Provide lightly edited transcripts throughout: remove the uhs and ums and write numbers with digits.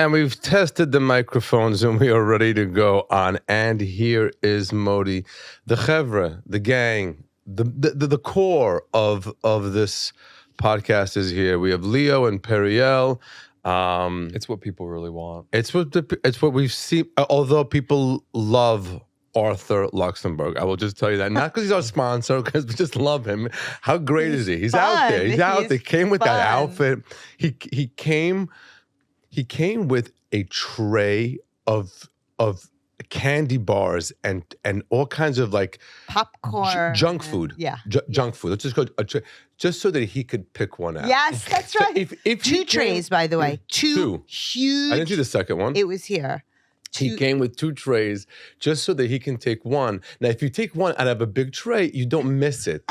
And we've tested the microphones and we are ready to go on. And here is Modi, the chevra, the gang, the core of this podcast is here. We have Leo and Periel. It's what people really want. It's what we've seen. Although people love Arthur Luxembourg, I will just tell you that. Not because he's our sponsor, because we just love him. How great is he? He's out there. He's out there. Came with that outfit. He came with a tray of candy bars and all kinds of like popcorn, junk food. Junk food. Let's just go just so that he could pick one out. Yes, that's right. So if two trays, by the way, two huge. I didn't see the second one. It was here. He came with 2 trays just so that he can take one. Now, if you take one out of a big tray, you don't miss it.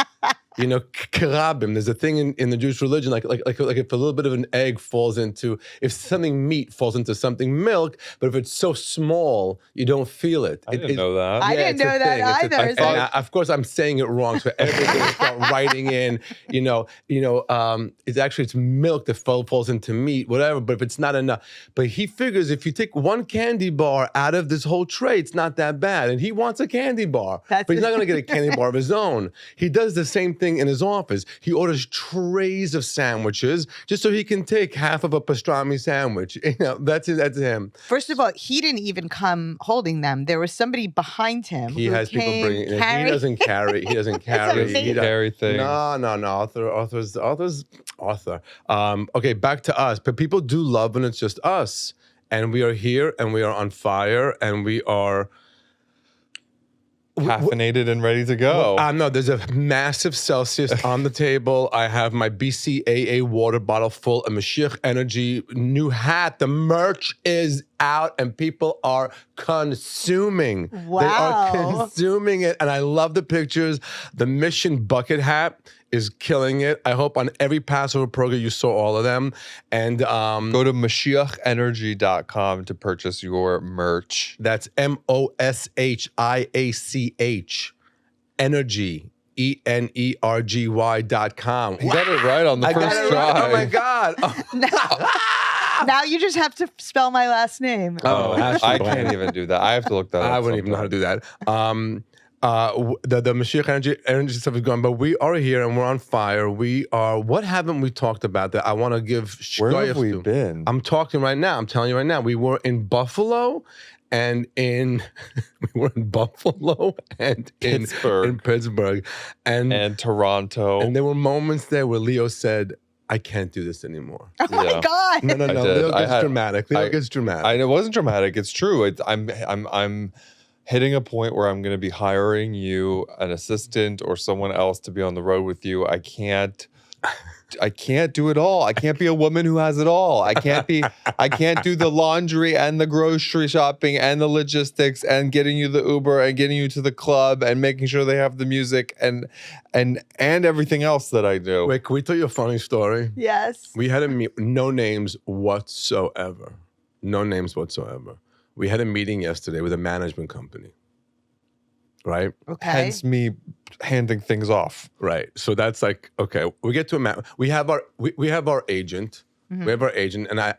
You know, karabim. There's a thing in the Jewish religion, like if a little bit of an egg falls into, if something meat falls into something milk, but if it's so small, you don't feel it. I didn't know that. I didn't know that either. Of course, I'm saying it wrong, so everyone's going to start writing in. It's milk that falls into meat, whatever. But if it's not enough, but he figures if you take one candy bar out of this whole tray, it's not that bad, and he wants a candy bar, but he's not going to get a candy bar of his own. He does the same thing in his office. He orders trays of sandwiches just so he can take half of a pastrami sandwich. That's him. First of all, he didn't even come holding them. There was somebody behind him. He has people bringing. He doesn't carry. He doesn't carry. He carry things. No. Arthur's Arthur. Okay, back to us. But people do love when it's just us, and we are here, and we are on fire, and we are caffeinated and ready to go. No, there's a massive Celsius on the table. I have my BCAA water bottle full of Mashiach Energy new hat. The merch is out and people are consuming. Wow. They are consuming it. And I love the pictures. The Mission Bucket hat is killing it. I hope on every Passover program you saw all of them. And go to MashiachEnergy.com to purchase your merch. That's MOSHIACH Energy. ENERGY.com. You got it right on the first try. Right. Oh my God. Now you just have to spell my last name. I can't even do that. I have to look that up. I wouldn't even know how to do that. The Mashiach energy stuff is gone, but we are here and we're on fire. We are. What haven't we talked about that I want to give? Where have we been? I'm talking right now. I'm telling you right now. We were in Buffalo. And in Pittsburgh and Toronto. And there were moments there where Leo said, I can't do this anymore. Oh my God. No. Leo gets dramatic. It wasn't dramatic. It's true. I'm hitting a point where I'm going to be hiring you, an assistant or someone else to be on the road with you. I can't do it all. I can't be a woman who has it all. I can't do the laundry and the grocery shopping and the logistics and getting you the Uber and getting you to the club and making sure they have the music and everything else that I do. Wait, can we tell you a funny story? Yes. We had no names whatsoever. No names whatsoever. We had a meeting yesterday with a management company. Right? Okay. Hence me handing things off. Right. So that's like, okay, we get to we have our agent. Mm-hmm. We have our agent, and I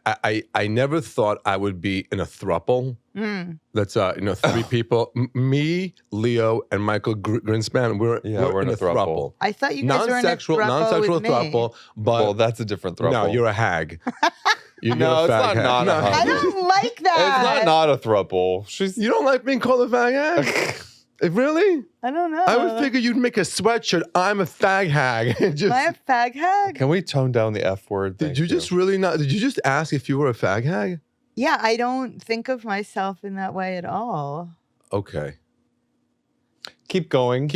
never thought I would be in a throuple. That's 3 people. Me, Leo, and Michael Greenspan. We're in a throuple. I thought you guys were in a throuple non-sexual with throuple, but well, that's a different throuple. No, you're a hag. No, it's not a hag. I don't like that. It's not a throuple. You don't like being called a fag hag? Really? I don't know. I would figure you'd make a sweatshirt. I'm a fag hag. Am I a fag hag? Can we tone down the F word? Did you just ask if you were a fag hag? Yeah, I don't think of myself in that way at all. Okay. Keep going.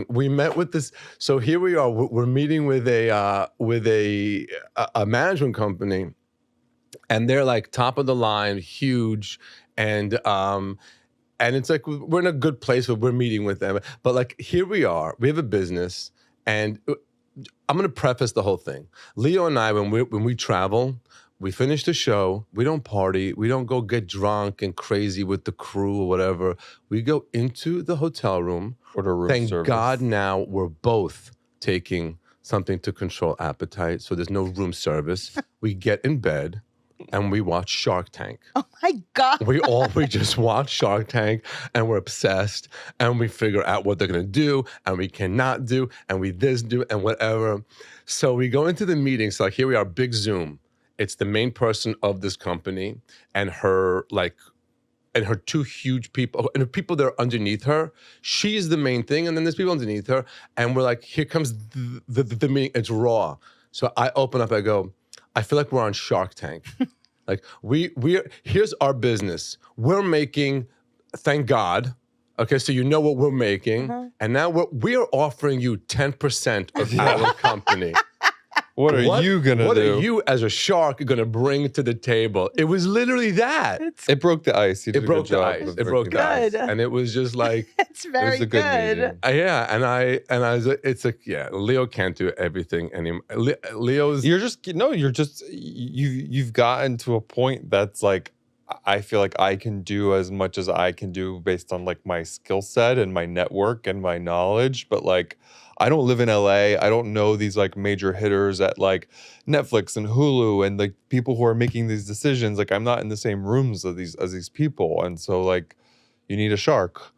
We met with this. So here we are. We're meeting with a management company, and they're like top of the line, huge, and it's like we're in a good place where we're meeting with them. But like here we are. We have a business, and I'm going to preface the whole thing. Leo and I, when we travel, we finish the show. We don't party. We don't go get drunk and crazy with the crew or whatever. We go into the hotel room. Order room Thank service. God now we're both taking something to control appetite, so there's no room service. We get in bed. and we watch Shark Tank. Oh my God. We just watch Shark Tank and we're obsessed and we figure out what they're gonna do and we cannot do and we this do and whatever. So we go into the meeting. So like here we are, big Zoom. It's the main person of this company and her two huge people and the people that are underneath her. She's the main thing, and then there's people underneath her. And we're like, here comes the meeting. It's raw. So I open up. I go, I feel like we're on Shark Tank. Like here's our business. We're making, thank God. Okay, so you know what we're making, and now we are offering you 10% of our company. What are you gonna do? What are you as a shark gonna bring to the table? It was literally that. It broke the ice. You did It broke a good the job ice. of It broke the ice, Good. and it was just like It's very it was a good meeting. yeah. And I was like, it's like Leo can't do everything anymore. Leo's You've gotten to a point that's like, I feel like I can do as much as I can do based on like my skill set and my network and my knowledge, but like I don't live in LA. I don't know these like major hitters at like Netflix and Hulu and like people who are making these decisions. Like I'm not in the same rooms as these people, and so like you need a shark.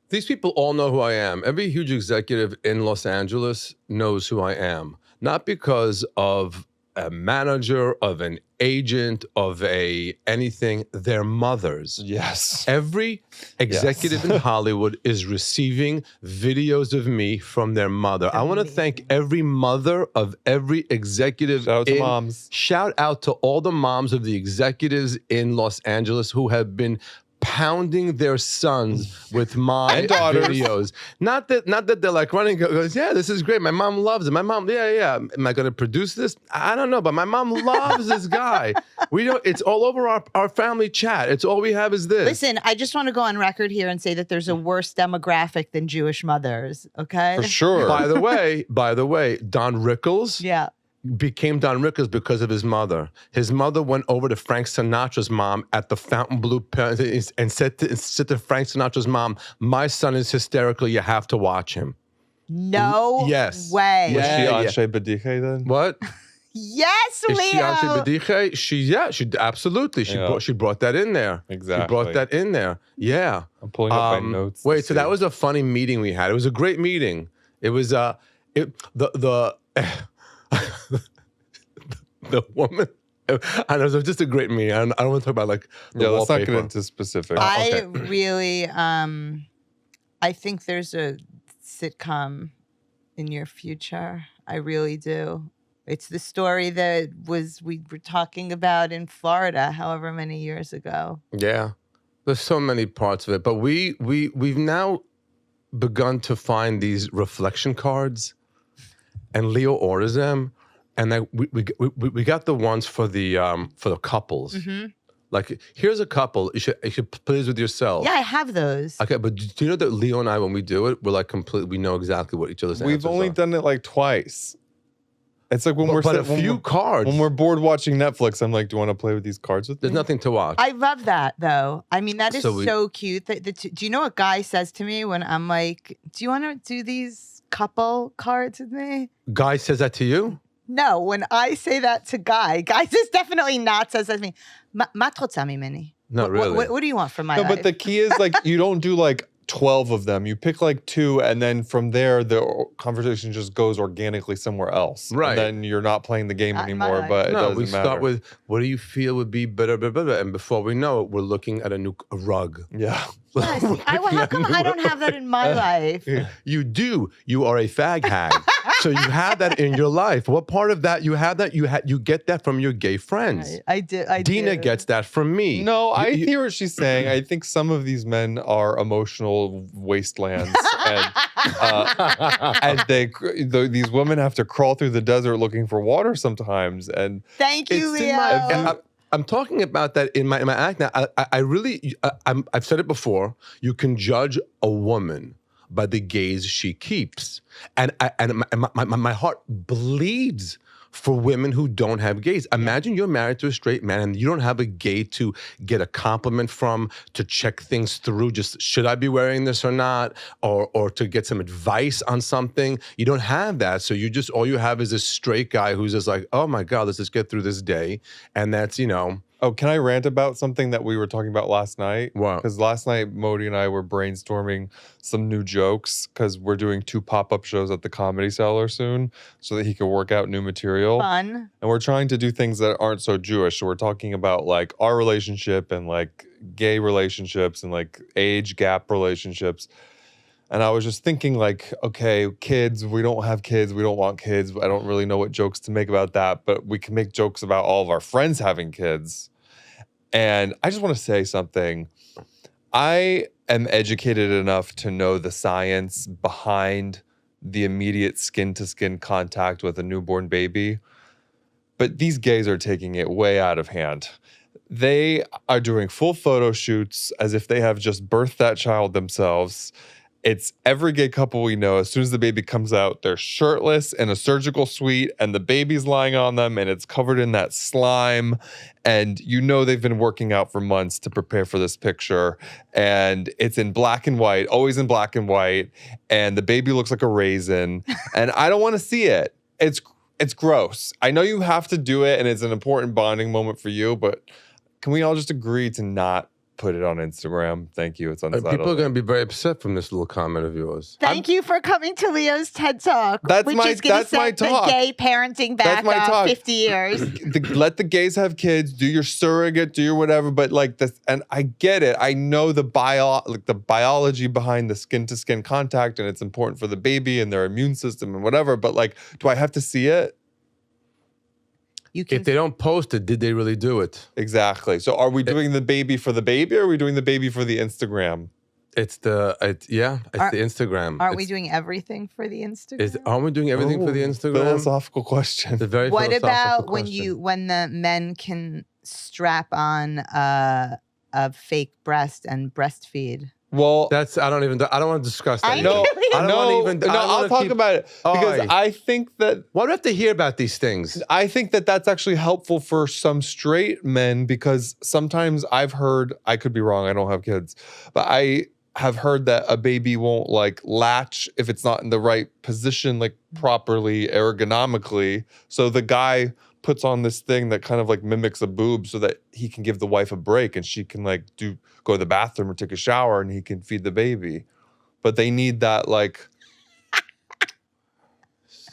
These people all know who I am. Every huge executive in Los Angeles knows who I am, not because of a manager, of an agent, of anything. Their mothers. Yes. Every executive in Hollywood is receiving videos of me from their mother. I want to thank every mother of every executive. Shout out to moms. Shout out to all the moms of the executives in Los Angeles who have been pounding their sons with my And daughters. videos. Not that they're like running, goes, yeah, this is great. My mom loves it. My mom, yeah. Am I going to produce this? I don't know, but my mom loves this guy. It's all over our family chat. It's all we have is this. Listen, I just want to go on record here and say that there's a worse demographic than Jewish mothers. Okay. For sure. By the way, Don Rickles Yeah. became Don Rickles because of his mother. His mother went over to Frank Sinatra's mom at the Fontainebleau and said to Frank Sinatra's mom, "My son is hysterical. You have to watch him." No Yes. way. Was she Yeah. Anshe Badiche then? What? Yes, Is she Leo. Anshe Badiche? She absolutely. She brought that in there. Exactly. She brought that in there. Yeah. I'm pulling up my notes. Wait, to so that was a funny meeting we had. It was a great meeting. It was the woman. I know it was just a great meeting. I don't want to talk about like the let's not wallpaper. get into specifics. I really, I think there's a sitcom in your future. I really do. It's the story that we were talking about in Florida, however many years ago. Yeah, there's so many parts of it, but we've now begun to find these reflection cards, and Leo orders them, and we got the ones for the couples. Mm-hmm. Like, here's a couple. You should please with yourself. Yeah, I have those. Okay, but do you know that Leo and I, when we do it, we're like we know exactly what each other's We've answers only are. done it like twice. It's like when cards. when we're bored watching Netflix, I'm like, do you want to play with these cards with There's me? nothing to watch. I love that, though. I mean, that is So so cute. Do you know what Guy says to me when I'm like, do you want to do these couple cards with me? Guy says that to you? No, when I say that to Guy says definitely not says that to me. Ma trotza mimeni. No, really. What do you want from my No, life? but the key is like you don't do like 12 of them. You pick like 2, and then from there the conversation just goes organically somewhere else. Right. And then you're not playing the game Not in my anymore. life. But it No, doesn't we matter. start with what do you feel would be better, blah, blah, blah, and before we know it, we're looking at a rug. Yeah. Yes. How come I don't have that in my life? You do. You are a fag hag. So you have that in your life. What part of that you have that? You get that from your gay friends. I do. Dina gets that from me. No, I You- hear what she's saying. I think some of these men are emotional wastelands, and these women have to crawl through the desert looking for water sometimes. And Thank you, It's Leo. in my. I'm talking about that in my act now. I really, I've said it before. You can judge a woman by the gaze she keeps, and my heart bleeds for women who don't have gaze. Imagine you're married to a straight man and you don't have a gay to get a compliment from, to check things through, just should I be wearing this or not, or to get some advice on something. You don't have that. So you just, all you have is this straight guy who's just like, oh my God, let's just get through this day. And that's, Oh, can I rant about something that we were talking about last night? Wow. Because last night, Modi and I were brainstorming some new jokes because we're doing 2 pop-up shows at the Comedy Cellar soon so that he can work out new material. Fun. And we're trying to do things that aren't so Jewish. So we're talking about like our relationship and like gay relationships and like age gap relationships. And I was just thinking like, okay, kids, we don't have kids. We don't want kids. I don't really know what jokes to make about that, but we can make jokes about all of our friends having kids. And I just want to say something. I am educated enough to know the science behind the immediate skin-to-skin contact with a newborn baby. But these gays are taking it way out of hand. They are doing full photo shoots as if they have just birthed that child themselves. It's every gay couple we know. As soon as the baby comes out, they're shirtless in a surgical suite and the baby's lying on them and it's covered in that slime. And they've been working out for months to prepare for this picture. And it's in black and white, always in black and white. And the baby looks like a raisin. And I don't want to see it. It's gross. I know you have to do it and it's an important bonding moment for you, but can we all just agree to not put it on Instagram? Thank you. It's unsettling. people are going to be very upset from this little comment of yours. Thank you for coming to Leo's TED Talk. That's which my- is gonna that's my set talk. The gay parenting back That's my talk. 50 years. Let the gays have kids, do your surrogate, do your whatever, but like this, and I get it. I know the biology behind the skin-to-skin contact, and it's important for the baby and their immune system and whatever, but like, do I have to see it? You can If they don't post it, did they really do it? Exactly. So are we doing the baby for the baby, or are we doing the baby for the Instagram? It's the Instagram. Aren't we doing everything for the Instagram? Aren't we doing everything for the Instagram? Philosophical question. It's a very What philosophical about question. when the men can strap on a fake breast and breastfeed? Well, I don't want to discuss that. I no, really- I don't wanna even- I don't I'll wanna talk keep- about it because Oi. I think that Why do we have to hear about these things? I think that that's actually helpful for some straight men because sometimes I've heard, I could be wrong, I don't have kids, but I have heard that a baby won't like latch if it's not in the right position, like properly ergonomically. So the guy puts on this thing that kind of like mimics a boob so that he can give the wife a break and she can like go to the bathroom or take a shower and he can feed the baby. But they need that like.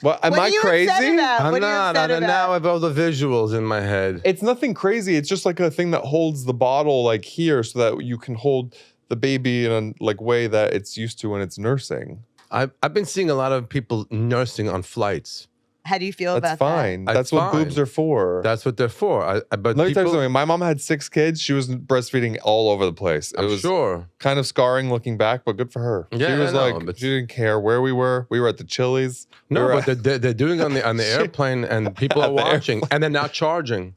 What, am What are I you crazy? upset about? I'm What are you not. upset about? Now I have all the visuals in my head. It's nothing crazy. It's just like a thing that holds the bottle like here so that you can hold the baby in a like way that it's used to when it's nursing. I've been seeing a lot of people nursing on flights. How do you feel That's about fine. That's That's what fine. boobs are for. That's what they're for. But Let me tell you people, something. My mom had 6 kids. She was breastfeeding all over the place. It I'm was sure. kind of scarring looking back, but good for her. Yeah, she was I know, like, but- she didn't care where we were. We were at the Chili's. No, We were but they're doing it on the airplane, and people are On the watching, and they're not charging.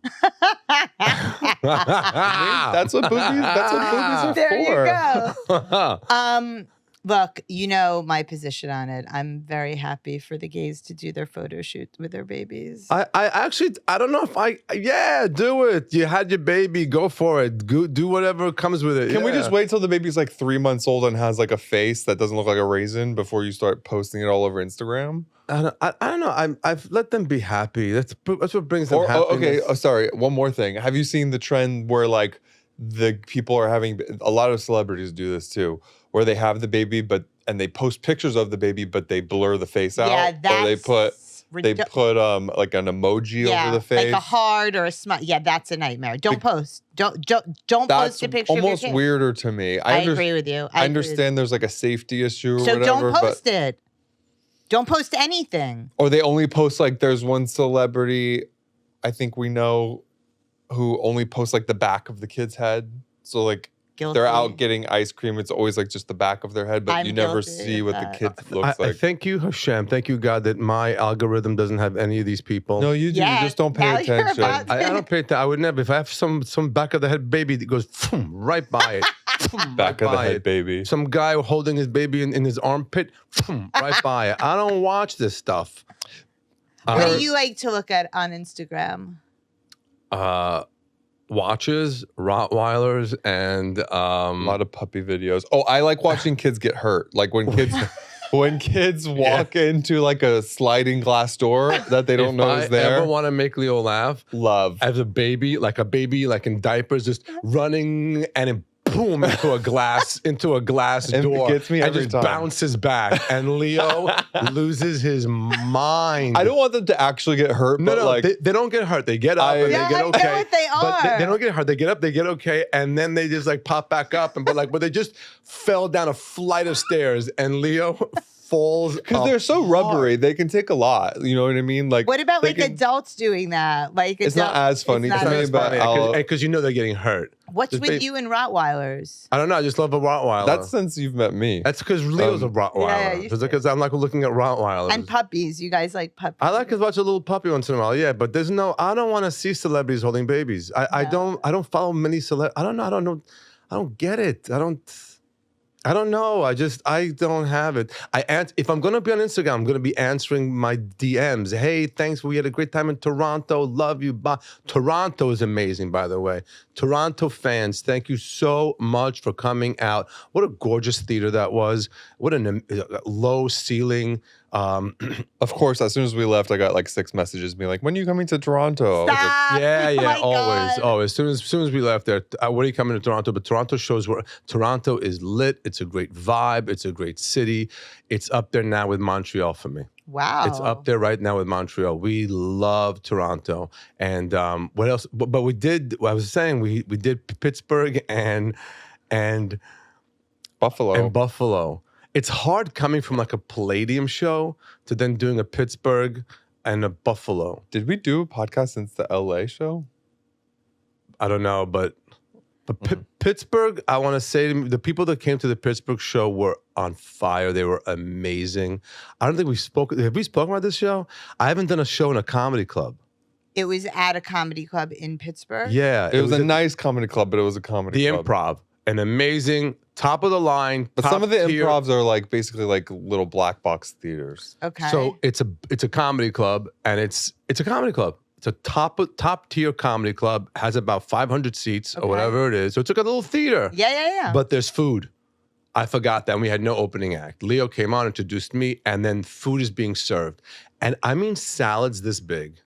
That's what boobies are There for. you go. Look, you know my position on it. I'm very happy for the gays to do their photo shoot with their babies. I actually, I don't know if do it. You had your baby, go for it. Do whatever comes with it. Can we Yeah. just wait till the baby's like 3 months old and has like a face that doesn't look like a raisin before you start posting it all over Instagram? I don't know. I've let them be happy. That's what brings them Or happiness. okay, sorry. One more thing. Have you seen the trend where like the people are having a lot of celebrities do this too, where they have the baby and they post pictures of the baby but they blur the face out, Yeah, or they put like an emoji over the face, like a heart or a smile. Yeah, that's a nightmare. Don't post. Don't post a picture almost of your kid. weirder to me. I agree with you. I understand there's like a safety issue or So whatever, don't but post it. Don't post anything. or they only post like there's one celebrity I think we know who only posts like the back of the kid's head. So like Guilty. they're out getting ice cream. It's always like just the back of their head, but I'm you never guilty see of what that. the kid looks I like. thank you, Hashem. Thank you, God, that my algorithm doesn't have any of these people. No, you do. Yeah, You just don't pay now you're attention. about I don't pay attention. I would never. If I have some back of the head baby that goes right by it, Back of the by head, it. baby. Some guy holding his baby in his armpit, right by it. I don't watch this stuff. What do you like to look at on Instagram? Watches, Rottweilers, and A lot of puppy videos. Oh, I like watching kids get hurt. Like when kids walk into like a sliding glass door that they don't know is there. If I ever want to make Leo laugh, love. As a baby like in diapers, just running and boom into a glass And door, it gets me and every just time. bounces back, and Leo loses his mind. I don't want them to actually get hurt, but No, like they don't get hurt. They get up and they Yeah, get I know okay. what they But are. they don't get hurt. They get up, they get okay, and then they just like pop back up, but they just fell down a flight of stairs, and Leo falls because they're so rubbery, they can take a lot. You know what I mean? Like, What about they like can- adults doing that? Like It's not as funny it's to not me, as but funny. because you know they're getting hurt. What's Just with you and Rottweilers? I don't know. I just love a Rottweiler. That's since you've met me. That's because Leo's a Rottweiler. Yeah, you It's because I'm like looking at Rottweilers. And puppies. You guys like puppies? I like to watch a little puppy once in a while, yeah. But I don't want to see celebrities holding babies. I don't follow many I don't know. I don't get it. I don't know. I don't have it. If I'm going to be on Instagram, I'm going to be answering my DMs. Hey, thanks. We had a great time in Toronto. Love you. Bye. Toronto is amazing, by the way. Toronto fans, thank you so much for coming out. What a gorgeous theater that was. What a low ceiling. Of course, as soon as we left, I got like 6 messages being like, "When are you coming to Toronto?" I was like, Stop. Yeah, Oh my always. God. Oh, as soon as we left there, when are you coming to Toronto? But Toronto shows where Toronto is lit. It's a great vibe. It's a great city. It's up there now with Montreal for me. Wow. It's up there right now with Montreal. We love Toronto. And what else? But we did. I was saying we did Pittsburgh and Buffalo. It's hard coming from like a Palladium show to then doing a Pittsburgh and a Buffalo. Did we do a podcast since the LA show? I don't know, but Pittsburgh, I want to say the people that came to the Pittsburgh show were on fire. They were amazing. I don't think have we spoken about this show? I haven't done a show in a comedy club. It was at a comedy club in Pittsburgh? Yeah. It was a nice comedy club, but it was a comedy club. The Improv. An amazing, top of the line. But some of the tier. improvs are like basically like little black box theaters. Okay. So it's a comedy club, and it's a comedy club. It's a top tier comedy club. Has about 500 seats or whatever it is. So it's like a little theater. Yeah. But there's food. I forgot that. And we had no opening act. Leo came on, introduced me, and then food is being served. And I mean salads this big.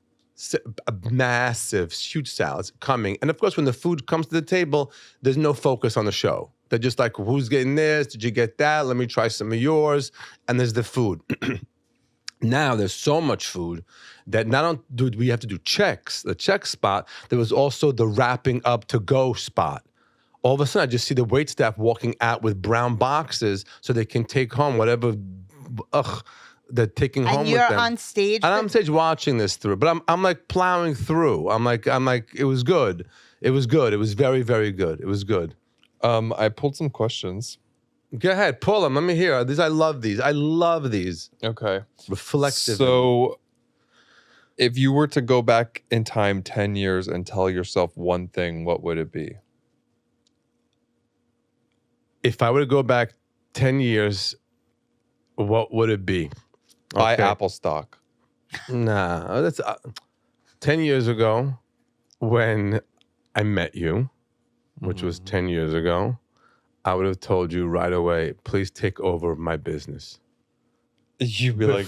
Massive, huge salads coming. And of course, when the food comes to the table, there's no focus on the show. They're just like, who's getting this? Did you get that? Let me try some of yours. And there's the food. Now there's so much food that not only do we have to do checks, the check spot, there was also the wrapping up to go spot. All of a sudden, I just see the waitstaff walking out with brown boxes so they can take home whatever they're taking home And with them. you're on stage? And I'm on stage watching this through, but I'm like plowing through. I'm like, it was good. It was good. It was very, very good. It was good. I pulled some questions. Go ahead, pull them. Let me hear. I love these. I love these. Okay. Reflective. So if you were to go back in time 10 years and tell yourself one thing, what would it be? If I were to go back 10 years, what would it be? Buy Okay. Apple stock. Nah, that's 10 years ago when I met you, which was 10 years ago, I would have told you right away, please take over my business. You'd be like,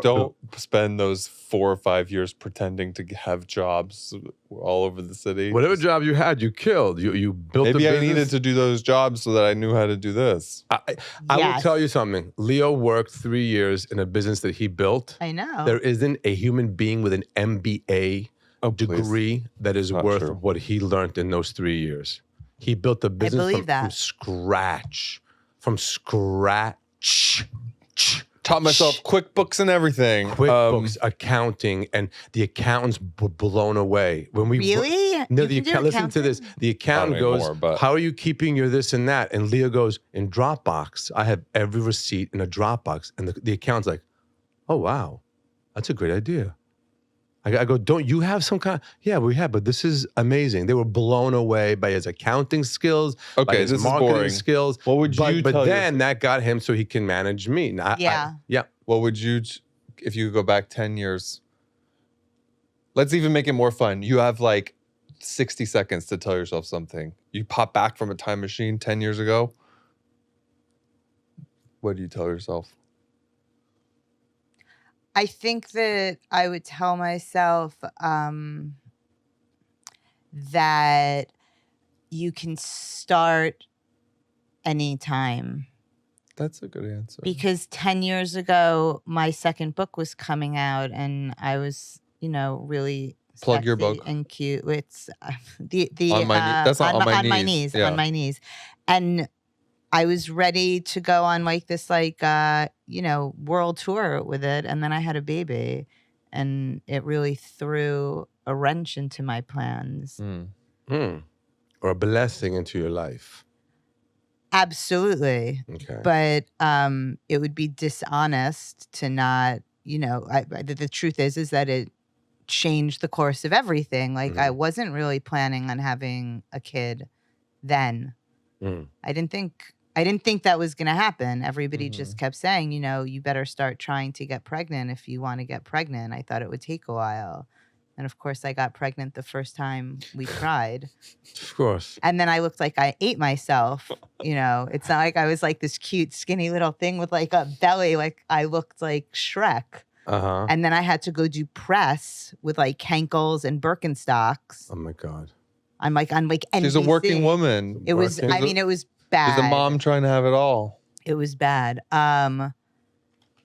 don't spend those 4 or 5 years pretending to have jobs all over the city. Whatever job you had, you killed. You built a Maybe business. I needed to do those jobs so that I knew how to do this. I will tell you something. Leo worked 3 years in a business that he built. I know. There isn't a human being with an MBA degree that is Not worth true. what he learned in those 3 years. He built a business believe from that. scratch. From scratch. Taught myself QuickBooks and everything. QuickBooks, accounting, and the accountants were blown away. When we Really? No, You the can do listen to this. accounting? The accountant Not goes, anymore, but- how are you keeping your this and that? And Leo goes, in Dropbox, I have every receipt in a Dropbox. And the accountant's like, oh, wow, that's a great idea. I go, don't you have some kind? Yeah, we have, but this is amazing. They were blown away by his accounting skills, by Okay, his this is marketing boring. skills. What would you But tell then that got him so he can manage me. Now, Yeah. yeah. What would you, if you could go back 10 years, Let's even make it more fun. You have like 60 seconds to tell yourself something. You pop back from a time machine 10 years ago. What do you tell yourself? I think that I would tell myself that you can start anytime. That's a good answer. Because 10 years ago, my second book was coming out, and I was, really Plug your sexy book. and cute. It's the On my that's not on my knees. Yeah. on my knees, and I was ready to go on like this world tour with it, and then I had a baby, and it really threw a wrench into my plans. Or a blessing into your life. Absolutely. Okay. But it would be dishonest to not, the truth is that it changed the course of everything. Like I wasn't really planning on having a kid then. I didn't think that was going to happen. Everybody just kept saying, you better start trying to get pregnant if you want to get pregnant. I thought it would take a while. And of course, I got pregnant the first time we tried. Of course. And then I looked like I ate myself. It's not like I was like this cute, skinny little thing with like a belly. Like I looked like Shrek. And then I had to go do press with like Henkels and Birkenstocks. Oh my God. I'm like on like NBC. She's a working woman. It was. I mean, it was bad. She's a mom trying to have it all. It was bad.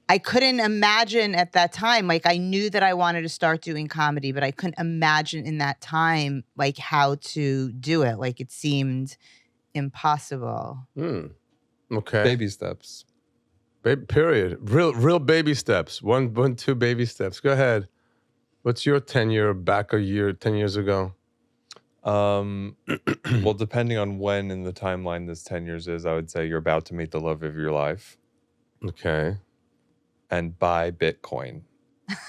I couldn't imagine at that time, like I knew that I wanted to start doing comedy, but I couldn't imagine in that time, like how to do it. Like it seemed impossible. Okay. Baby steps. Period. Real baby steps. One, two baby steps. Go ahead. What's your 10 years ago? Well, depending on when in the timeline this 10 years is, I would say you're about to meet the love of your life. Okay. And buy Bitcoin.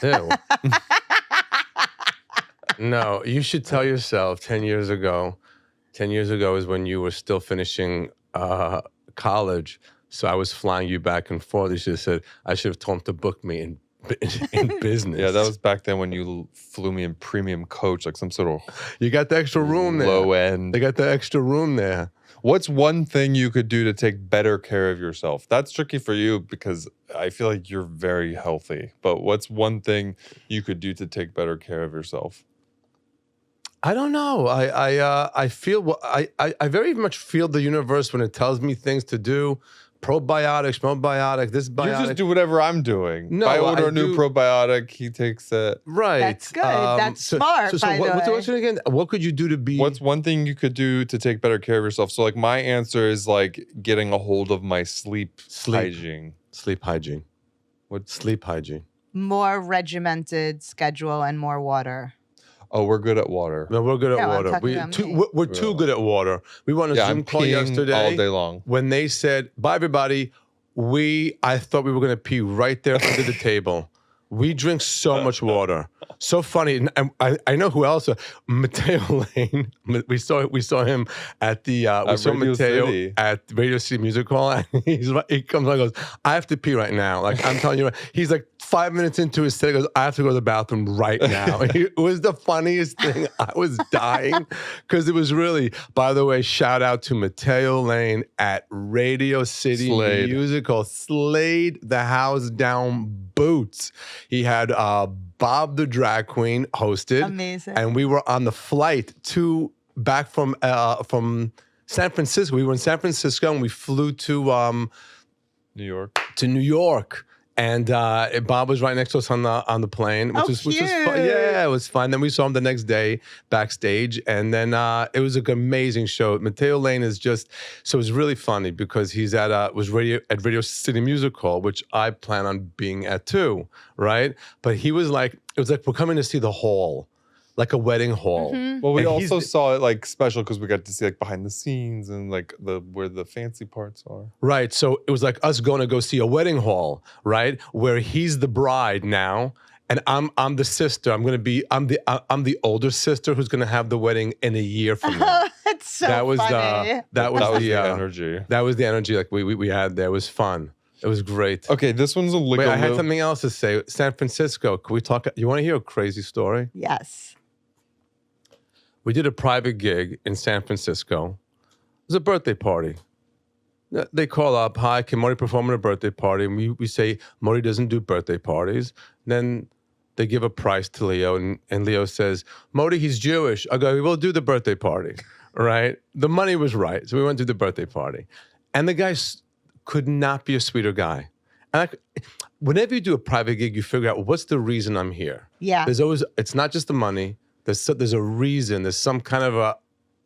Ew. No, you should tell yourself 10 years ago. 10 years ago is when you were still finishing college. So I was flying you back and forth. You should have said, I should have told him to book me in business. Yeah, that was back then when you flew me in premium coach, like some sort of You got the extra room there. low end. They got the extra room there. What's one thing you could do to take better care of yourself? That's tricky for you because I feel like you're very healthy. But what's one thing you could do to take better care of yourself? I don't know. I feel I very much feel the universe when it tells me things to do. Probiotics, probiotic, this biotic. You just do whatever I'm doing. No, I order I a new do- probiotic. He takes it. Right. That's good. That's smart, by the what's way. it again? What could you do to be? What's one thing you could do to take better care of yourself? So, like, my answer is like getting a hold of my sleep. hygiene. Sleep hygiene. What? Sleep hygiene. More regimented schedule and more water. Oh, we're good at water. No, we're good at No, I'm water. talking about me. We're too good at water. We won a Yeah, Zoom I'm call peeing yesterday all day long. when they said, "Bye, everybody." I thought we were going to pee right there under the table. We drink so much water. So funny. And I know who else. Mateo Lane. We saw him at the we saw Radio Mateo City. at Radio City Music Hall. And he comes and goes, I have to pee right now. Like I'm telling you, he's like 5 minutes into his set, he goes, I have to go to the bathroom right now. It was the funniest thing. I was dying because it was really, by the way, shout out to Mateo Lane at Radio City Slayed. Music Hall. Slayed the house down boots. He had Bob the drag queen hosted. Amazing. And we were on the flight back from San Francisco. We were in San Francisco and we flew to New York. New York. And Bob was right next to us on the plane, which was fun. Yeah, it was fun. Then we saw him the next day backstage, and then it was an amazing show. Mateo Lane is just so it was really funny because he's at Radio City Music Hall, which I plan on being at too, right? But he was like, it was like we're coming to see the hall, like a wedding hall. Well, we And also saw it like special because we got to see like behind the scenes and like where the fancy parts are. Right. So it was like us going to go see a wedding hall, right? Where he's the bride now, and I'm the sister. I'm the older sister who's gonna have the wedding in a year from now. That's so that was funny. that was the energy. That was the energy like we had there. It was fun. It was great. Okay, this one's Wait, I had something else to say. San Francisco. Can we talk? You want to hear a crazy story? Yes. We did a private gig in San Francisco. It was a birthday party. They call up, hi, can Mori perform at a birthday party? And we say, Mori doesn't do birthday parties. Then they give a price to Leo, and Leo says, Mori, he's Jewish. I go, we'll do the birthday party, right? The money was right, so we went to the birthday party. And the guy could not be a sweeter guy. And whenever you do a private gig, you figure out, what's the reason I'm here? Yeah. There's always, it's not just the money. There's a reason. There's some kind of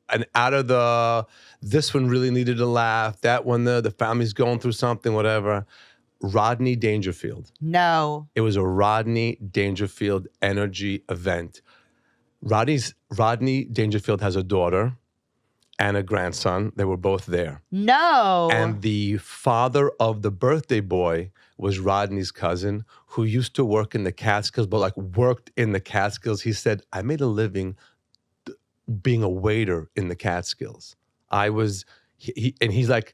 an out of this one really needed a laugh. That one, the family's going through something, whatever. Rodney Dangerfield. No. It was a Rodney Dangerfield energy event. Rodney Dangerfield has a daughter and a grandson. They were both there. No. And the father of the birthday boy was Rodney's cousin, who used to work in the Catskills, but like worked in the Catskills. He said, I made a living being a waiter in the Catskills. He's like,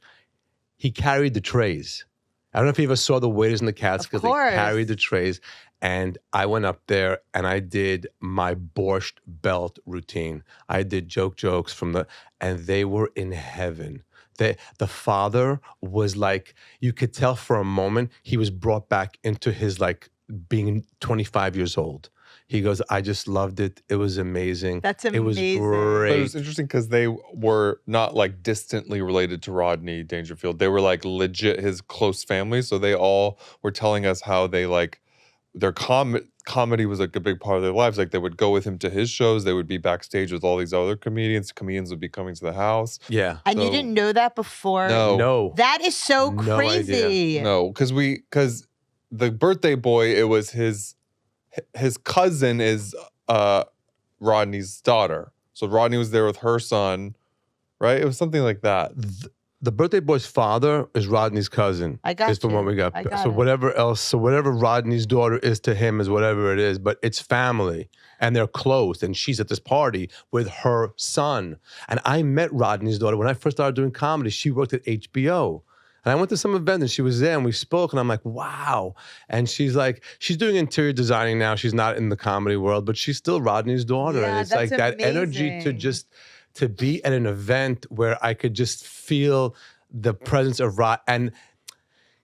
he carried the trays. I don't know if you ever saw the waiters in the Catskills. They carried the trays. And I went up there and I did my borscht belt routine. I did jokes and they were in heaven. The father was like, you could tell for a moment, he was brought back into his like being 25 years old. He goes, I just loved it. It was amazing. That's amazing. It was great. But it was interesting because they were not like distantly related to Rodney Dangerfield. They were like legit his close family. So they all were telling us how they like their comedy was like a big part of their lives. Like they would go with him to his shows. They would be backstage with all these other comedians. Comedians would be coming to the house. Yeah. And you didn't know that before? No. That is so crazy. No, because the birthday boy, it was his cousin is Rodney's daughter. So Rodney was there with her son, right? It was something like that. The birthday boy's father is Rodney's cousin. I got is the one we got. So it. whatever Rodney's daughter is to him is whatever it is, but it's family and they're close. And she's at this party with her son. And I met Rodney's daughter when I first started doing comedy. She worked at HBO. And I went to some event and she was there and we spoke and I'm like, wow. And she's like, she's doing interior designing now. She's not in the comedy world, but she's still Rodney's daughter. Yeah, and it's that's like that energy to be at an event where I could just feel the presence of Rod. And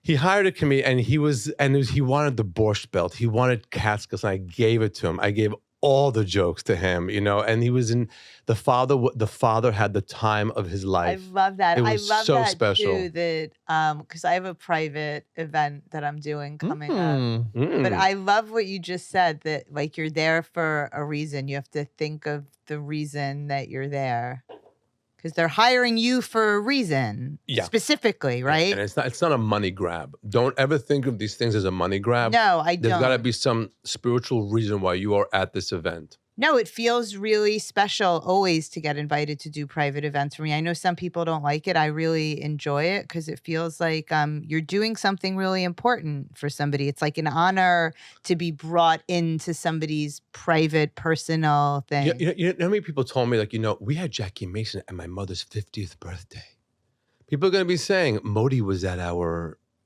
he hired a comedian and he wanted the borscht belt. He wanted Catskills and I gave it to him. I gave all the jokes to him, and he was in the father had the time of his life. I love that. It was I love so that special. too, that because I have a private event that I'm doing coming up. But I love what you just said, that like you're there for a reason. You have to think of the reason that you're there. Because they're hiring you for a reason, specifically, right? And it's not a money grab. Don't ever think of these things as a money grab. No, I don't. There's got to be some spiritual reason why you are at this event. No, it feels really special always to get invited to do private events for me. I know some people don't like it. I really enjoy it because it feels like you're doing something really important for somebody. It's like an honor to be brought into somebody's private, personal thing. You know how many people told me, like, we had Jackie Mason at my mother's 50th birthday. People are going to be saying, Modi was at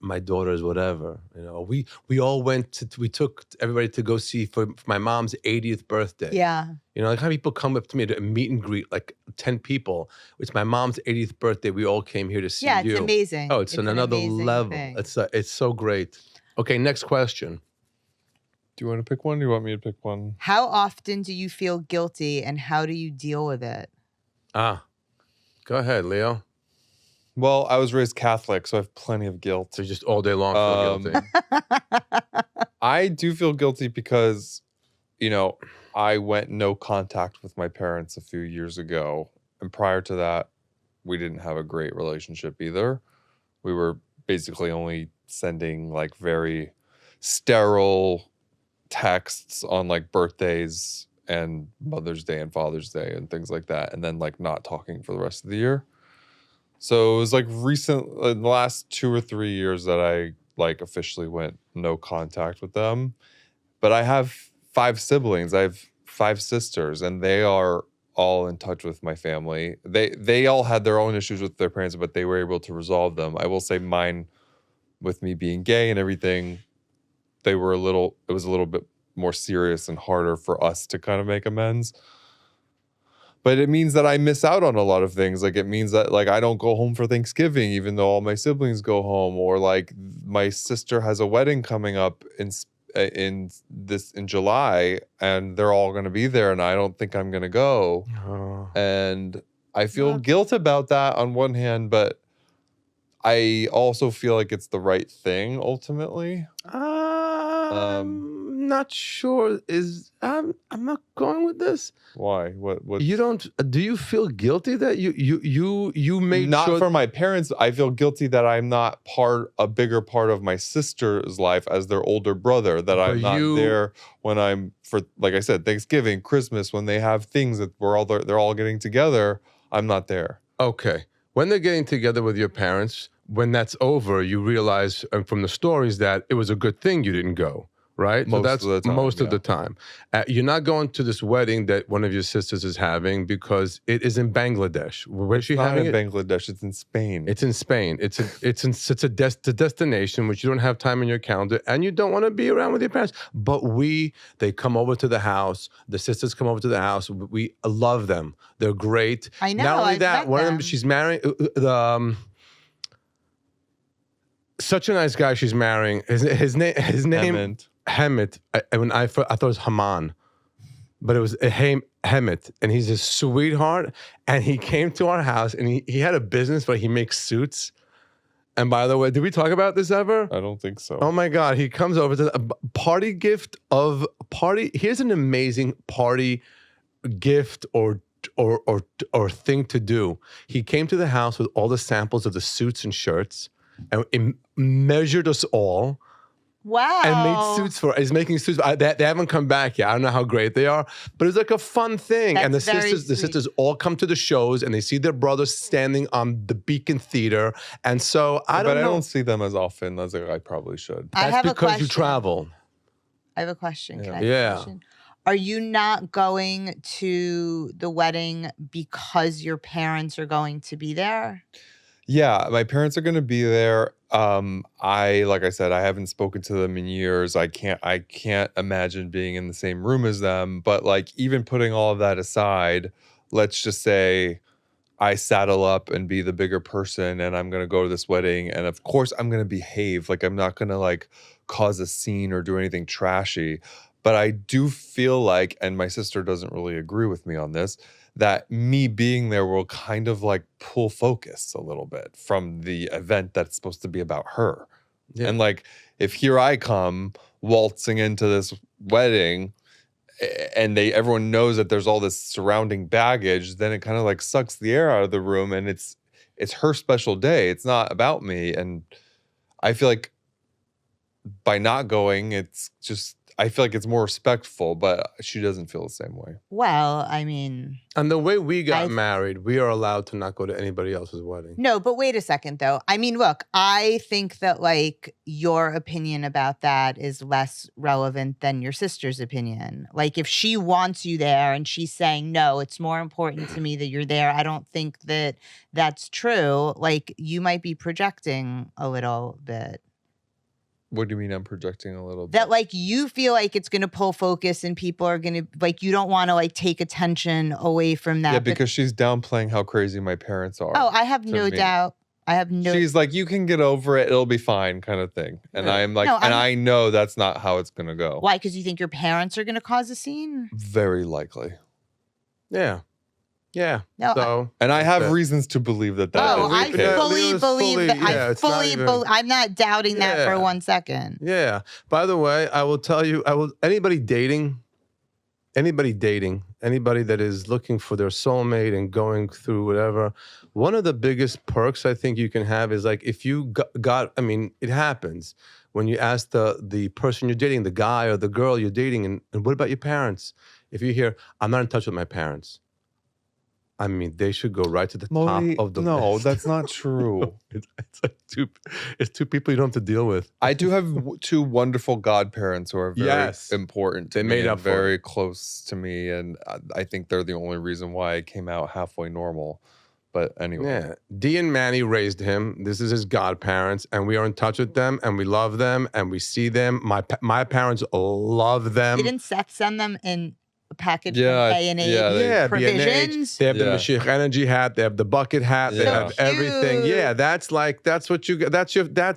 my daughter's whatever. We all we took everybody to go see for my mom's 80th birthday. Yeah. Like how people come up to me to meet and greet, like 10 people. It's my mom's 80th birthday. We all came here to see you. Yeah, it's amazing. Oh, it's another level. Thing. It's so great. Okay, next question. Do you want to pick one? Or do you want me to pick one? How often do you feel guilty and how do you deal with it? Go ahead, Leo. Well, I was raised Catholic, so I have plenty of guilt. So just all day long feel guilty. I do feel guilty because, I went no contact with my parents a few years ago. And prior to that, we didn't have a great relationship either. We were basically only sending like very sterile texts on like birthdays and Mother's Day and Father's Day and things like that. And then like not talking for the rest of the year. So it was like in the last 2 or 3 years that I like officially went no contact with them. But I have 5 siblings. I have 5 sisters, and they are all in touch with my family. They all had their own issues with their parents, but they were able to resolve them. I will say mine with me being gay and everything, it was a little bit more serious and harder for us to kind of make amends. But it means that I miss out on a lot of things. Like, it means that, like, I don't go home for Thanksgiving, even though all my siblings go home. Or, like, my sister has a wedding coming up in July, and they're all going to be there, and I don't think I'm going to go. Oh. And I feel guilt about that on one hand, but I also feel like it's the right thing ultimately. I'm not sure. I'm not going with this. Why? What? You don't? Do you feel guilty that you made not sure? For my parents? I feel guilty that I'm not a bigger part of my sister's life as their older brother. That I'm not there when I'm like I said, Thanksgiving, Christmas, when they have things that they're all getting together. I'm not there. Okay, when they're getting together with your parents, when that's over, you realize from the stories that it was a good thing you didn't go. Right? Most of the time. You're not going to this wedding that one of your sisters is having because it is in Bangladesh. Where's she having it? It's not in Bangladesh. It's in Spain. It's in Spain. It's a destination which you don't have time in your calendar and you don't want to be around with your parents. But they come over to the house. The sisters come over to the house. We love them. They're great. I know. Not only I've that, met one of them. them, she's marrying such a nice guy she's marrying. His name Hemit. I thought it was Haman, but it was Hemit, and he's a sweetheart. And he came to our house, and he had a business, but he makes suits. And by the way, did we talk about this ever? I don't think so. Oh my God, he comes over to a party gift of party. Here's an amazing party gift or thing to do. He came to the house with all the samples of the suits and shirts, and it measured us all. Wow. And made suits for. He's making suits. They haven't come back yet. I don't know how great they are, but it's like a fun thing. That's and the very sisters all come to the shows, and they see their brothers standing on the Beacon Theater. And so I don't see them as often as I probably should. That's because you travel. I have a question. Can I Yeah. have a question? Are you not going to the wedding because your parents are going to be there? Yeah, my parents are going to be there. Like I said, I haven't spoken to them in years. I can't imagine being in the same room as them. But like, even putting all of that aside, let's just say I saddle up and be the bigger person, and I'm going to go to this wedding. And of course, I'm going to behave. Like, I'm not going to like cause a scene or do anything trashy. But I do feel like, and my sister doesn't really agree with me on this, that me being there will kind of like pull focus a little bit from the event that's supposed to be about her. Yeah. And like, if here I come waltzing into this wedding and everyone knows that there's all this surrounding baggage, then it kind of like sucks the air out of the room, and it's her special day. It's not about me. And I feel like by not going, I feel like it's more respectful, but she doesn't feel the same way. Well, I mean... And the way we got married, we are allowed to not go to anybody else's wedding. No, but wait a second, though. I mean, look, I think that, like, your opinion about that is less relevant than your sister's opinion. Like, if she wants you there and she's saying, no, it's more important to me that you're there, I don't think that that's true. Like, you might be projecting a little bit. What do you mean I'm projecting a little bit? That, like, you feel like it's going to pull focus and people are going to, like, you don't want to, like, take attention away from that. Yeah, because she's downplaying how crazy my parents are. Oh, I have no doubt. She's like, you can get over it. It'll be fine kind of thing. And I'm like, I know that's not how it's going to go. Why? Because you think your parents are going to cause a scene? Very likely. Yeah. Yeah. No, and I have reasons to believe that. I fully believe that. I'm not doubting that for 1 second. Yeah. By the way, I will tell you, anybody dating, anybody that is looking for their soulmate and going through whatever, one of the biggest perks I think you can have is like, if you I mean, it happens when you ask the person you're dating, the guy or the girl you're dating, and what about your parents? If you hear, I'm not in touch with my parents, I mean, they should go right to the top of the list. No, that's not true. It's like two people you don't have to deal with. I do have two wonderful godparents who are very important to me. They made up very close to me, and I think they're the only reason why I came out halfway normal. But anyway. Yeah. Dee and Manny raised him. This is his godparents, and we are in touch with them, and we love them, and we see them. My parents love them. Didn't Seth send them in a package Yeah, from A&H? yeah, Provisions? They have the Yeah. Mashiach Energy hat. They have the bucket hat. They Yeah. have So everything. cute. Yeah, that's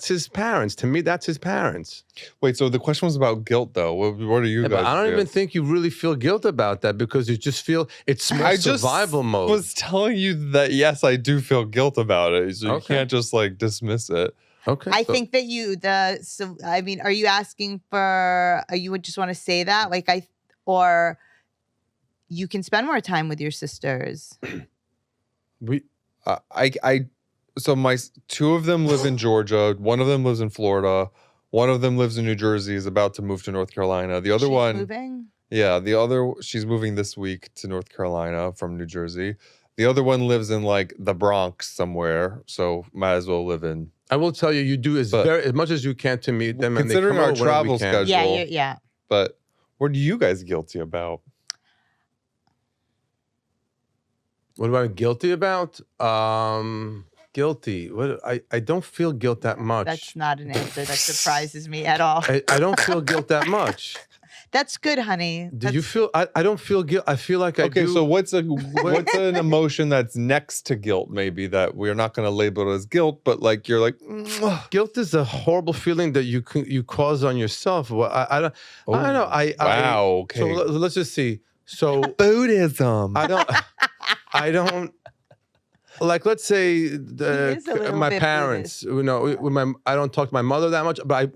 his parents. To me, that's his parents. Wait, so the question was about guilt, though. What are you Yeah, guys but I don't do? even think you really feel guilt about that because you just feel it's more I just survival mode. was telling you that, yes, I do feel guilt about it. So you Okay. can't just like dismiss it. Okay. I think that are you asking for, you would just want to say that? Or you can spend more time with your sisters. So my two of them live in Georgia. One of them lives in Florida. One of them lives in New Jersey, is about to move to North Carolina. The other She's one, moving? yeah, she's moving this week to North Carolina from New Jersey. The other one lives in like the Bronx somewhere, so might as well live in. I will tell you, you do as much as you can to meet them. And they Considering come our over whenever travel we can. schedule. Yeah. But what are you guys guilty about? What am I guilty about? Guilty. What? I don't feel guilt that much. That's not an answer that surprises me at all. I don't feel guilt that much. That's good, honey. Do you feel? I don't feel guilt. I feel like I do. Okay, so what's an emotion that's next to guilt? Maybe that we're not going to label it as guilt, but like you're like, guilt is a horrible feeling that you cause on yourself. Well, I don't know. Wow. Okay. So let's just see. So Buddhism. I don't. Like, let's say He is a little my bit parents. You know, I don't talk to my mother that much, but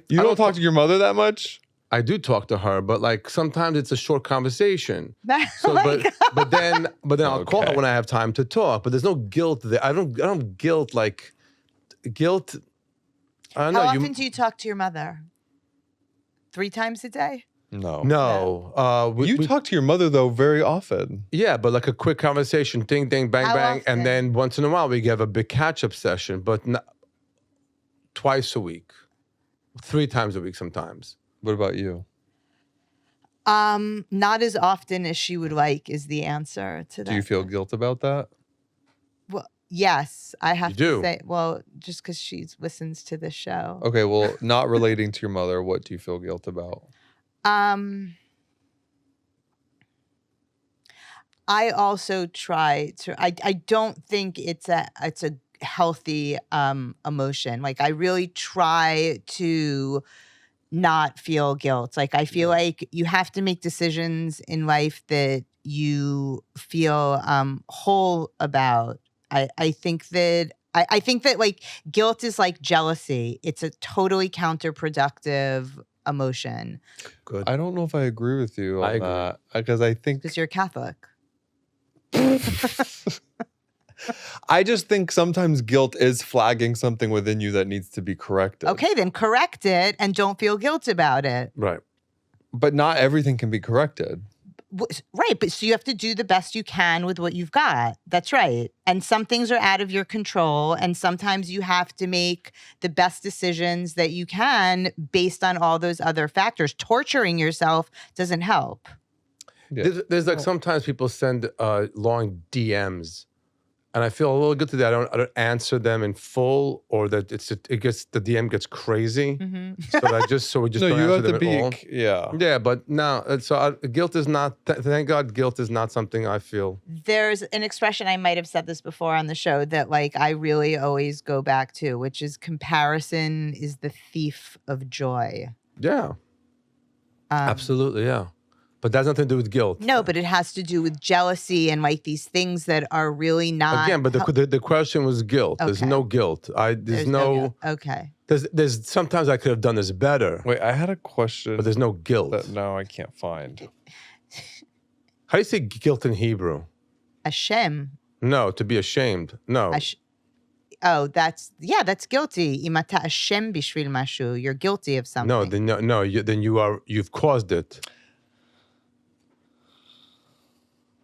You don't talk to your mother that much? I do talk to her, but like sometimes it's a short conversation. Oh my God. But then I'll call her Okay. when I have time to talk. But there's no guilt there. I don't guilt like guilt. I don't How know. often do you talk to your mother? 3 times a day? No. No. You talk to your mother though very often. Yeah, but like a quick conversation, ding, ding, bang, How bang, often? and then once in a while we have a big catch-up session, but not, twice a week, 3 times a week sometimes. What about you? Not as often as she would like is the answer to that. Do you feel guilt about that? Well, yes, I have You to do? say. Well, just because she listens to the show. Okay, well, not relating to your mother, what do you feel guilt about? I also try to. I don't think it's a healthy emotion. Like I really try to not feel guilt. Like I feel like you have to make decisions in life that you feel whole about. I think that like guilt is like jealousy. It's a totally counterproductive emotion Good. I don't know if I agree with you I on agree. that. Because I think because you're Catholic. I just think sometimes guilt is flagging something within you that needs to be corrected. Okay, then correct it and don't feel guilt about it. Right. But not everything can be corrected. Right, but so you have to do the best you can with what you've got. That's right. And some things are out of your control, and sometimes you have to make the best decisions that you can based on all those other factors. Torturing yourself doesn't help. Yeah. There's like sometimes people send long DMs, and I feel a little guilty that I don't answer them in full, or that the DM gets crazy. So we just No, don't you answer have to them at all. be. Yeah. Yeah, but no. Guilt is not. Thank God, guilt is not something I feel. There's an expression, I might have said this before on the show, that like I really always go back to, which is comparison is the thief of joy. Yeah, absolutely. Yeah, but that's nothing to do with guilt. No, but it has to do with jealousy and like these things that are really not. Again, but the question was guilt. There's Okay. no guilt. There's no. guilt. Okay. There's sometimes I could have done this better, Wait, I had a question but there's no guilt. that now I can't find. How do you say guilt in Hebrew? Hashem. No, to be ashamed. No. Oh, that's guilty. Imata Hashem bishvil mashu. You're guilty of something. No, then you've caused it.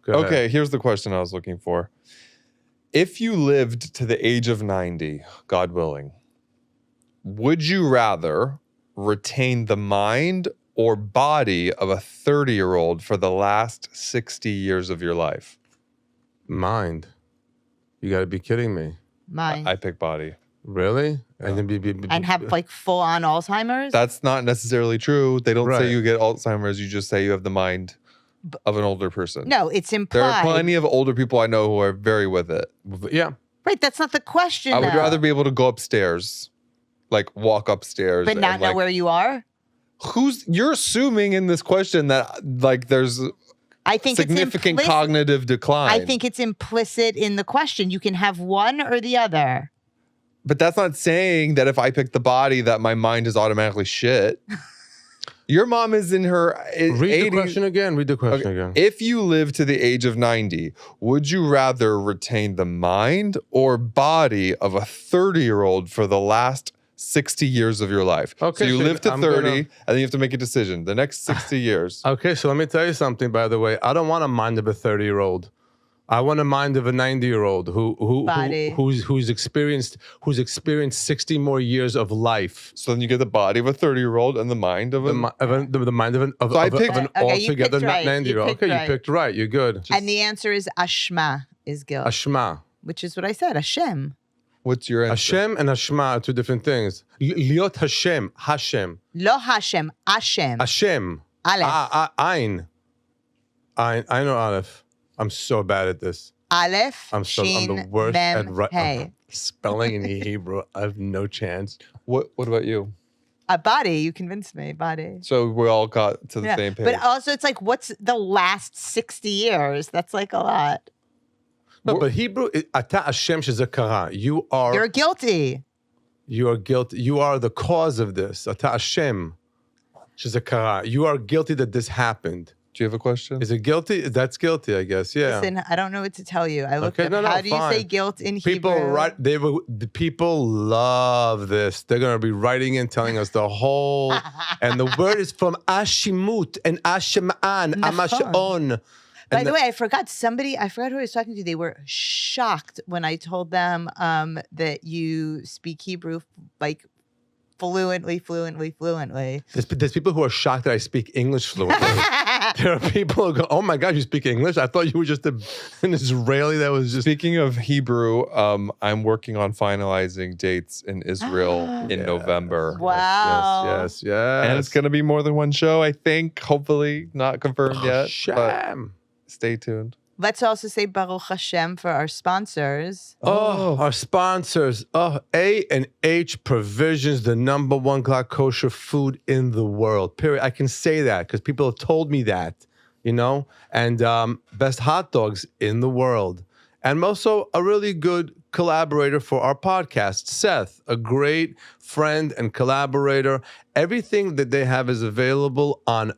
Go ahead. Okay, here's the question I was looking for. If you lived to the age of 90, God willing, would you rather retain the mind or body of a 30-year-old for the last 60 years of your life? Mind. You got to be kidding me. Mine. I pick body. Really? Yeah. And then And have like full on Alzheimer's? That's not necessarily true. They don't Right. say you get Alzheimer's. You just say you have the mind of an older person. No, it's implied. There are plenty of older people I know who are very with it. Yeah. Right, that's not the question. I would though. rather be able to go upstairs, like walk upstairs, But not and, know like, where you are? you're assuming in this question that like there's I think significant it's cognitive decline. I think it's implicit in the question. You can have one or the other. But that's not saying that if I pick the body that my mind is automatically shit. Your mom is in her Read 80s. the question again. Read the question again. If you live to the age of 90, would you rather retain the mind or body of a 30-year-old for the last 60 years of your life? Okay, so you so live to I'm 30 gonna- and then you have to make a decision. The next 60 years. Okay, so let me tell you something, by the way. I don't want a mind of a 30-year-old. I want a mind of a 90-year-old Body. who's experienced 60 more years of life. So then you get the body of a 30-year-old and the mind of The, a... the mind of an, of, So I of, a- picked- of an Okay, you altogether picked right. 90-year-old. You picked Okay, right. you picked right. You're good. And the answer is Ashma is guilt, Ashma. which is what I said, Hashem. What's your answer? Hashem and Ashma are two different things. Liot Hashem. Hashem. Lo Hashem, Hashem. Hashem. Aleph. Ein. I know Aleph. I'm so bad at this. Aleph, I'm Shin, the worst Mem, at Hey. spelling in Hebrew. I have no chance. What about you? A body, you convinced me, body. So we all got to the same page. But also, it's like, what's the last 60 years? That's like a lot. No, but Hebrew, Ata Hashem shezakara. You You're are guilty. guilty. You are the cause of this. Ata Hashem shezakara. You are guilty that this happened. Do you have a question? Is it guilty? That's guilty, I guess. Yeah. Listen, I don't know what to tell you. I looked Okay, up, no, how do you say fine. guilt in People Hebrew? the people love this. They're gonna be writing in, telling us the whole, and the word is from Ashimut and Ashema'an, Amashon. By the way, I forgot who I was talking to. They were shocked when I told them that you speak Hebrew like fluently. There's people who are shocked that I speak English fluently. There are people who go, "Oh my God, you speak English? I thought you were just an Israeli that was just." Speaking of Hebrew, I'm working on finalizing dates in Israel in November. Wow. Yes. And it's going to be more than one show, I think. Hopefully, not confirmed yet. But Sham. stay tuned. Let's also say Baruch Hashem for our sponsors. Our sponsors, A&H Provisions, the #1 Glock kosher food in the world. Period. I can say that because people have told me that, and best hot dogs in the world. And also a really good collaborator for our podcast, Seth, a great friend and collaborator. Everything that they have is available on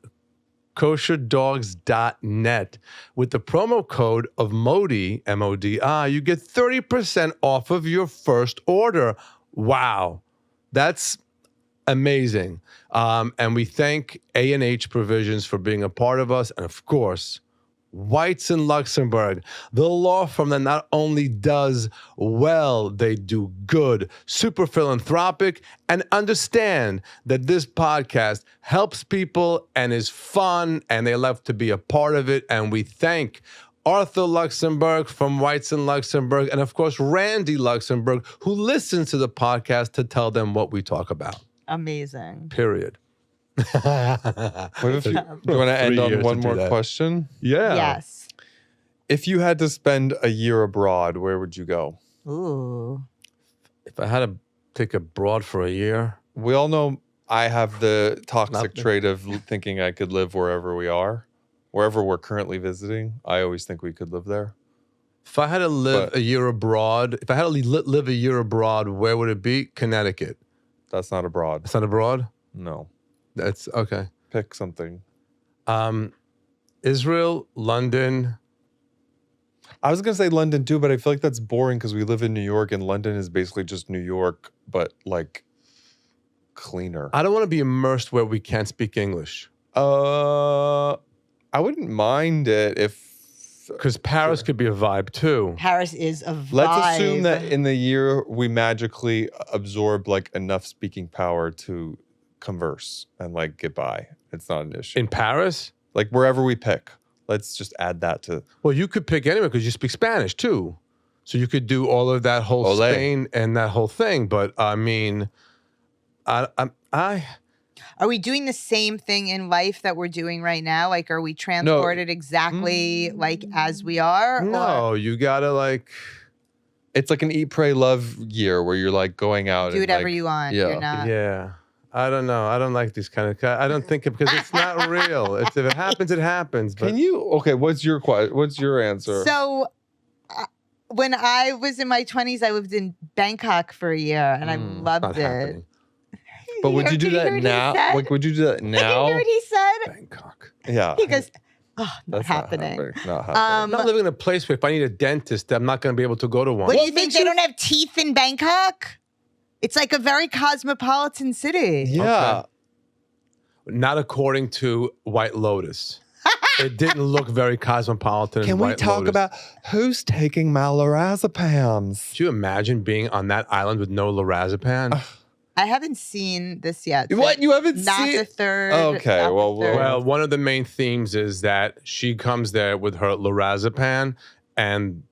kosherdogs.net. With the promo code of MODI, M-O-D-I, you get 30% off of your first order. Wow. That's amazing. And we thank A&H Provisions for being a part of us. And of course, Whites in Luxembourg, the law firm that not only does well, they do good, super philanthropic, and understand that this podcast helps people and is fun, and they love to be a part of it. And we thank Arthur Luxembourg from Whites in Luxembourg, and of course, Randy Luxembourg, who listens to the podcast to tell them what we talk about. Amazing. Period. Do you want to end on one more question? Yeah. Yes. If you had to spend a year abroad, where would you go? Ooh. If I had to take abroad for a year, We all know I have the toxic Nothing. trait of thinking I could live wherever we are. Wherever we're currently visiting, I always think we could live there. if I had to live But- a year abroad, if I had to live a year abroad, where would it be? Connecticut. That's not abroad. It's not abroad? No. That's okay. Pick something. Israel, London. I was going to say London too, but I feel like that's boring because we live in New York and London is basically just New York, but like cleaner. I don't want to be immersed where we can't speak English. I wouldn't mind it if... Because Paris could be a vibe too. Paris is a vibe. Let's assume that in the year we magically absorb like enough speaking power to converse and like get by. It's not an issue. In Paris? Like wherever we pick. Let's just add that to... Well, you could pick anywhere because you speak Spanish too. So you could do all of that whole Olé. Spain and that whole thing. But I mean, I Are we doing the same thing in life that we're doing right now? Like, are we transported exactly like as we are? no, Or you gotta like. It's like an eat, pray, love year where you're like going out do and whatever like, you want. yeah. You're not. Yeah. I don't know. I don't like these kind of. I don't think it because it's not real. If it happens, it happens. But Can you? Okay, what's your answer? So, when I was in my 20s, I lived in Bangkok for a year, and I loved not it. happening. But would you do Did you that hear what he now? said? Like, would you do that Did you now? hear what he said? Bangkok. Yeah. He goes, "Oh, not That's happening." Not happening. I'm not living in a place where if I need a dentist, I'm not going to be able to go to one. What do you think? They don't have teeth in Bangkok? It's like a very cosmopolitan city. Yeah. Okay. Not according to White Lotus. It didn't look very cosmopolitan. Can in we White talk Lotus. about who's taking my lorazepams? Could you imagine being on that island with no lorazepam? I haven't seen this yet. What? You haven't Not seen? the third. Okay, not the well, third. Well, one of the main themes is that she comes there with her lorazepam and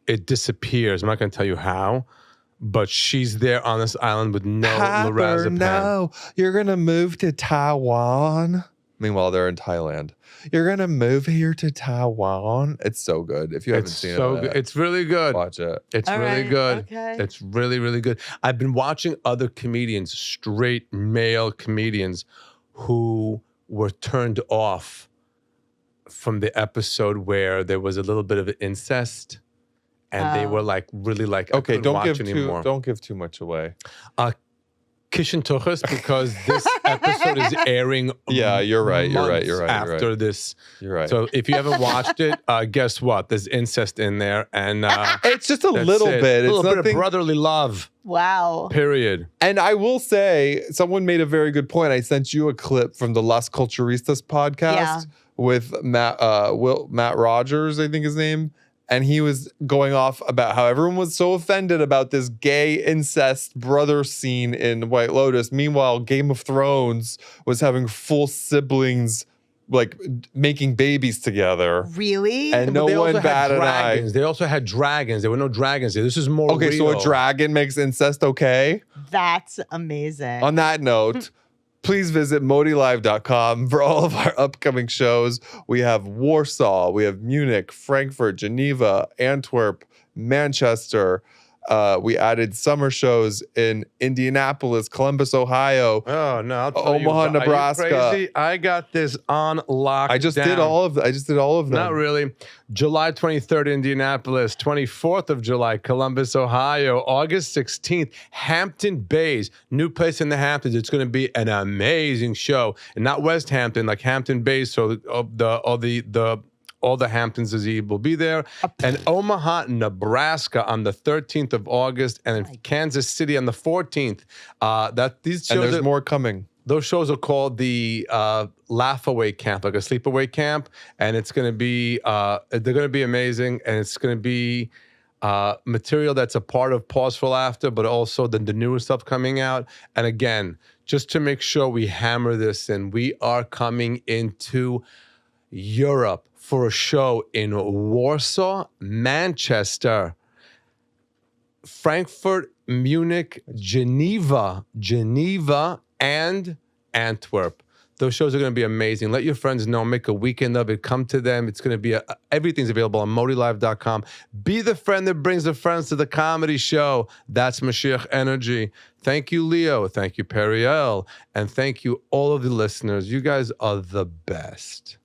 it disappears. I'm not going to tell you how, but she's there on this island with no lorazepam. No, you're gonna move to Taiwan. Meanwhile, they're in Thailand. You're gonna move here to Taiwan. It's so good. If you haven't It's seen so it, good. It's really good. watch it. It's All really right, good. okay. It's really, really good. I've been watching other comedians, straight male comedians, who were turned off from the episode where there was a little bit of incest, and they Oh. were like really like, I Okay, couldn't don't watch give anymore. don't give too much away. Kishin Tuchus, because this episode is airing. Yeah, you're right, you're right, you're months right, you're After this, You're right. so if you haven't watched it, guess what? There's incest in there, and it's just a that's little it. bit. a little It's bit nothing. of brotherly love. Wow. Period. And I will say, someone made a very good point. I sent you a clip from the Las Culturistas podcast Yeah. with Matt Rogers, I think his name. And he was going off about how everyone was so offended about this gay incest brother scene in White Lotus. Meanwhile, Game of Thrones was having full siblings, like making babies together. Really? And But no they also one had batted an eye. dragons. They also had dragons. There were no dragons there. This is more Okay, so real. a dragon makes incest okay? That's amazing. On that note, please visit modilive.com for all of our upcoming shows. We have Warsaw, we have Munich, Frankfurt, Geneva, Antwerp, Manchester. We added summer shows in Indianapolis, Columbus, Ohio. Oh no! I'll tell Omaha, you, are you Nebraska. crazy? I got this on lock. I just did all of them. Not really. July 23rd, Indianapolis. 24th of July, Columbus, Ohio. August 16th, Hampton Bays. New place in the Hamptons. It's going to be an amazing show. And not West Hampton, like Hampton Bays. So all the Hamptons will be there. And Omaha, Nebraska on the 13th of August. And in Kansas City on the 14th. These And shows there's more coming. Those shows are called the Laugh Away Camp, like a sleepaway camp, and it's going to be they're going to be amazing, and it's going to be material that's a part of Pause for Laughter, but also the newer stuff coming out. And again, just to make sure we hammer this in, we are coming into Europe for a show in Warsaw, Manchester, Frankfurt, Munich, Geneva, and Antwerp. Those shows are going to be amazing. Let your friends know. Make a weekend of it. Come to them. It's going to be everything's available on modilive.com. Be the friend that brings the friends to the comedy show. That's Mashiach Energy. Thank you, Leo. Thank you, Periel. And thank you, all of the listeners. You guys are the best.